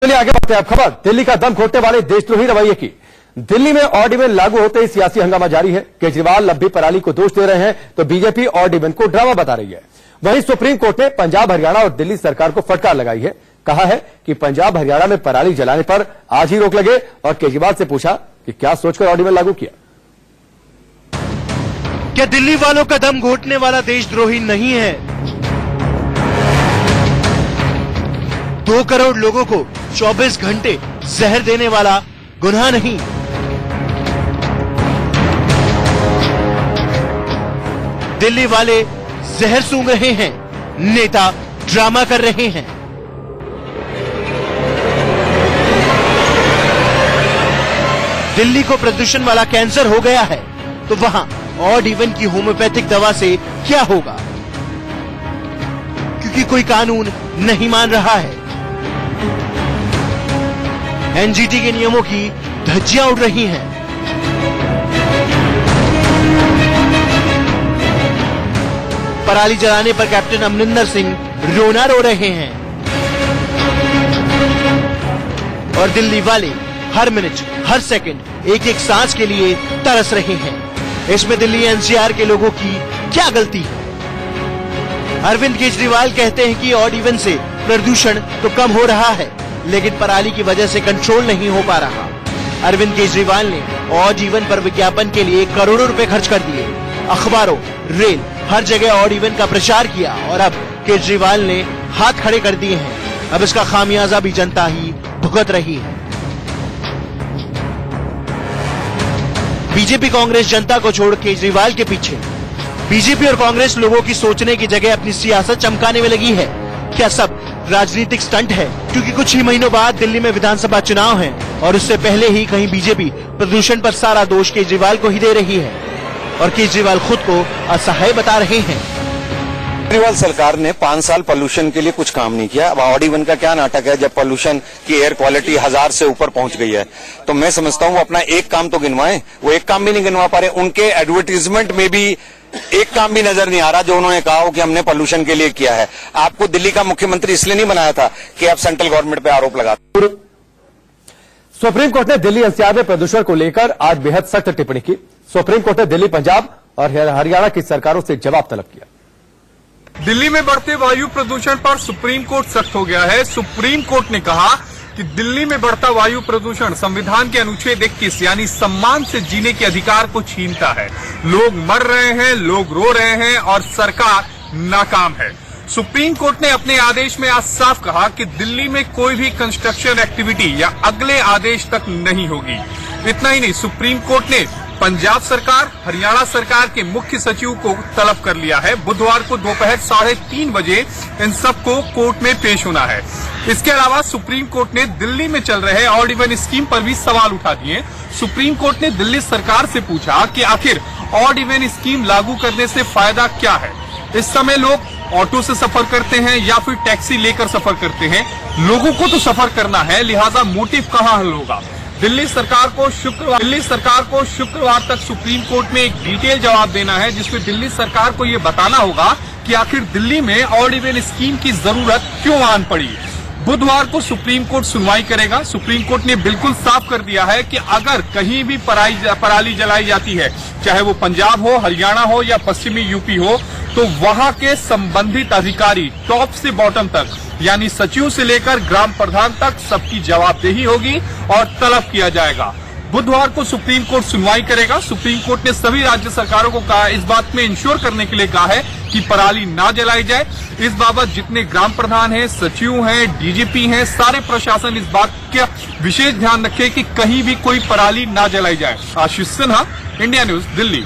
चलिए आगे बढ़ते हैं। अब खबर दिल्ली का दम घोटने वाले देशद्रोही रवैये की। दिल्ली में ऑड इवन लागू होते ही सियासी हंगामा जारी है। केजरीवाल अब भी पराली को दोष दे रहे हैं तो बीजेपी ऑड इवन को ड्रामा बता रही है। वहीं सुप्रीम कोर्ट ने पंजाब हरियाणा और दिल्ली सरकार को फटकार लगाई है। कहा है कि पंजाब हरियाणा में पराली जलाने पर आज ही रोक लगे और केजरीवाल से पूछा कि क्या सोचकर ऑड इवन लागू किया। क्या दिल्ली वालों का दम घोटने वाला देशद्रोही नहीं है? 2 करोड़ लोगों को 24 घंटे जहर देने वाला गुनाह नहीं? दिल्ली वाले जहर सूंघ रहे हैं, नेता ड्रामा कर रहे हैं। दिल्ली को प्रदूषण वाला कैंसर हो गया है तो वहां ऑड इवन की होम्योपैथिक दवा से क्या होगा? क्योंकि कोई कानून नहीं मान रहा है। एनजीटी के नियमों की धज्जियां उड़ रही हैं। पराली जलाने पर कैप्टन अमरिंदर सिंह रोना रो रहे हैं और दिल्ली वाले हर मिनट हर सेकंड एक एक सांस के लिए तरस रहे हैं। इसमें दिल्ली एनसीआर के लोगों की क्या गलती है? अरविंद केजरीवाल कहते हैं कि ऑड इवन से प्रदूषण तो कम हो रहा है लेकिन पराली की वजह से कंट्रोल नहीं हो पा रहा। अरविंद केजरीवाल ने ऑड इवन पर विज्ञापन के लिए करोड़ों रुपए खर्च कर दिए। अखबारों, रेल, हर जगह ऑड इवन का प्रचार किया और अब केजरीवाल ने हाथ खड़े कर दिए हैं। अब इसका खामियाजा भी जनता ही भुगत रही है। बीजेपी कांग्रेस जनता को छोड़ केजरीवाल के पीछे। बीजेपी और कांग्रेस लोगों की सोचने की जगह अपनी सियासत चमकाने में लगी है। क्या सब राजनीतिक स्टंट है? क्योंकि कुछ ही महीनों बाद दिल्ली में विधानसभा चुनाव हैं और उससे पहले ही कहीं बीजेपी प्रदूषण पर सारा दोष केजरीवाल को ही दे रही है और केजरीवाल खुद को असहाय बता रहे हैं। केजरीवाल सरकार ने 5 साल पोल्यूशन के लिए कुछ काम नहीं किया। अब ऑड इवन का क्या नाटक है जब पोल्यूशन की एयर क्वालिटी 1000 से ऊपर पहुंच गई है। तो मैं समझता हूं अपना एक काम तो गिनवाएं। वो एक काम भी नहीं गिनवा पा रहे। उनके एडवर्टीजमेंट में भी एक काम भी नजर नहीं आ रहा जो उन्होंने कहा हो कि हमने पोल्यूशन के लिए किया है। आपको दिल्ली का मुख्यमंत्री इसलिए नहीं बनाया था कि आप सेंट्रल गवर्नमेंट पे आरोप लगाते। सुप्रीम कोर्ट ने दिल्ली एनसीआर में प्रदूषण को लेकर आज बेहद सख्त टिप्पणी की। सुप्रीम कोर्ट ने दिल्ली, पंजाब और हरियाणा की सरकारों से जवाब तलब किया। दिल्ली में बढ़ते वायु प्रदूषण पर सुप्रीम कोर्ट सख्त हो गया है। सुप्रीम कोर्ट ने कहा कि दिल्ली में बढ़ता वायु प्रदूषण संविधान के अनुच्छेद 21 यानी सम्मान से जीने के अधिकार को छीनता है। लोग मर रहे हैं, लोग रो रहे हैं और सरकार नाकाम है। सुप्रीम कोर्ट ने अपने आदेश में आज साफ कहा कि दिल्ली में कोई भी कंस्ट्रक्शन एक्टिविटी या अगले आदेश तक नहीं होगी। इतना ही नहीं, सुप्रीम कोर्ट ने पंजाब सरकार, हरियाणा सरकार के मुख्य सचिव को तलब कर लिया है। बुधवार को दोपहर 3:30 बजे इन सबको कोर्ट में पेश होना है। इसके अलावा सुप्रीम कोर्ट ने दिल्ली में चल रहे ऑड इवन स्कीम पर भी सवाल उठा दिए। सुप्रीम कोर्ट ने दिल्ली सरकार से पूछा कि आखिर ऑड इवन स्कीम लागू करने से फायदा क्या है। इस समय लोग ऑटो से सफर करते हैं या फिर टैक्सी लेकर सफर करते हैं। लोगों को तो सफर करना है, लिहाजा मोटिव कहाँ हल होगा। दिल्ली सरकार को शुक्रवार तक सुप्रीम कोर्ट में एक डिटेल जवाब देना है जिसमें दिल्ली सरकार को ये बताना होगा कि आखिर दिल्ली में ऑड इवन स्कीम की जरूरत क्यों आन पड़ी। बुधवार को सुप्रीम कोर्ट सुनवाई करेगा। सुप्रीम कोर्ट ने बिल्कुल साफ कर दिया है कि अगर कहीं भी पराली जलाई जाती है, चाहे वो पंजाब हो, हरियाणा हो या पश्चिमी यूपी हो, तो वहां के संबंधित अधिकारी टॉप से बॉटम तक यानी सचिव से लेकर ग्राम प्रधान तक सबकी जवाबदेही होगी और तलब किया जाएगा। बुधवार को सुप्रीम कोर्ट सुनवाई करेगा। सुप्रीम कोर्ट ने सभी राज्य सरकारों को कहा, इस बात में इंश्योर करने के लिए कहा है कि पराली ना जलाई जाए। इस बाबत जितने ग्राम प्रधान हैं, सचिव हैं, डीजीपी हैं, सारे प्रशासन इस बात का विशेष ध्यान रखे कि कहीं भी कोई पराली ना जलाई जाए। आशीष सिन्हा, इंडिया न्यूज, दिल्ली।